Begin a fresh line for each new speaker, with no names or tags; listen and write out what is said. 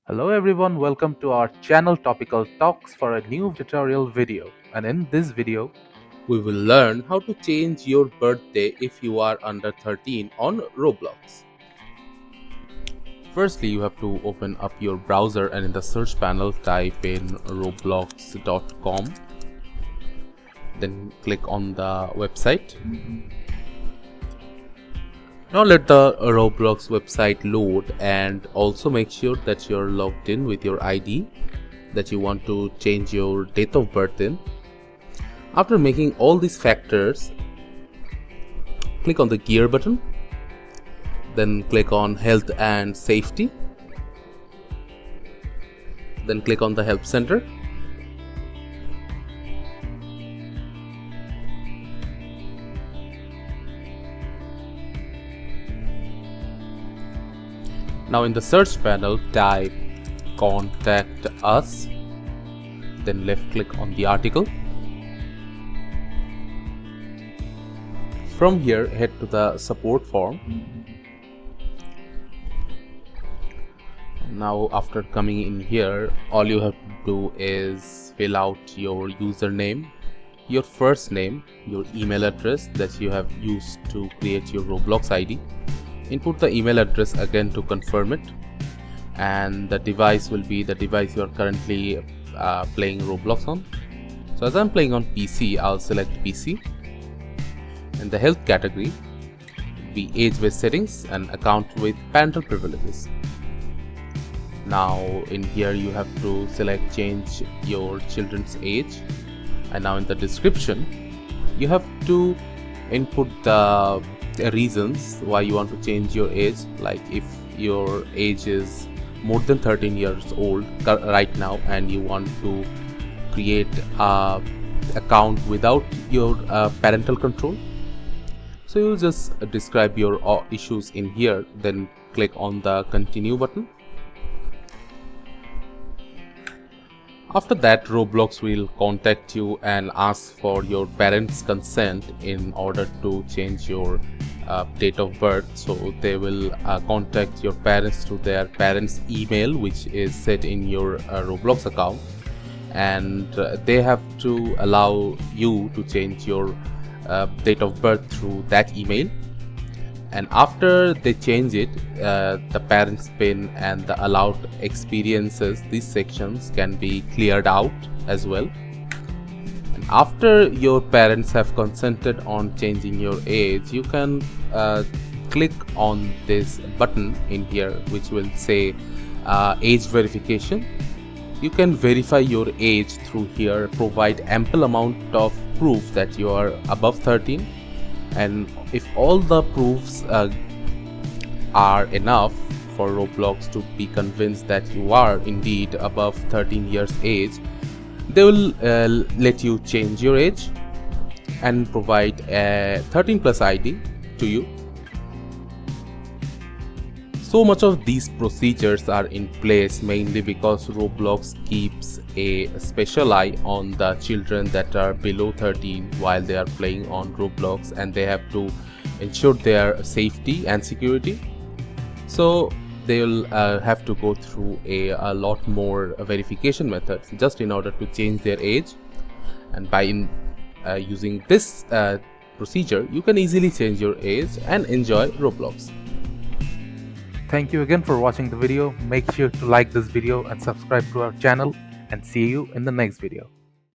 Hello everyone, welcome to our channel Topical Talks for a new tutorial video. And in this video,
we will learn how to change your birthday if you are under 13 on Roblox. Firstly, you have to open up your browser and in the search panel type in roblox.com. Then click on the website. Now let the Roblox website load and also make sure that you're logged in with your ID that you want to change your date of birth in. After making all these factors, click on the gear button, then click on health and safety, then click on the help center. Now in the search panel type contact us, then left click on the article. From here head to the support form. Now after coming in here, all you have to do is fill out your username, your first name, your email address that you have used to create your Roblox ID. Input the email address again to confirm it, and the device will be the device you are currently playing Roblox on. So as I'm playing on PC, I'll select PC, and the health category will be age-based settings and account with parental privileges. Now in here you have to select change your children's age, and now in the description you have to input the reasons why you want to change your age, like if your age is more than 13 years old right now and you want to create a account without your parental control. So you'll just describe your issues in here, then click on the continue button. After that, Roblox will contact you and ask for your parents' consent in order to change your date of birth. So they will contact your parents through their parents' email, which is set in your Roblox account, and they have to allow you to change your date of birth through that email. And after they change it, the parents pin and the allowed experiences, these sections can be cleared out as well. And after your parents have consented on changing your age, you can click on this button in here which will say age verification. You can verify your age through here, provide ample amount of proof that you are above 13. And if all the proofs are enough for Roblox to be convinced that you are indeed above 13 years age, they will let you change your age and provide a 13 plus ID to you. So much of these procedures are in place mainly because Roblox keeps a special eye on the children that are below 13 while they are playing on Roblox, and they have to ensure their safety and security. So they will have to go through a lot more verification methods just in order to change their age. And by using this procedure, you can easily change your age and enjoy Roblox.
thank you again for watching the video. Make sure to like this video and subscribe to our channel, and see you in the next video.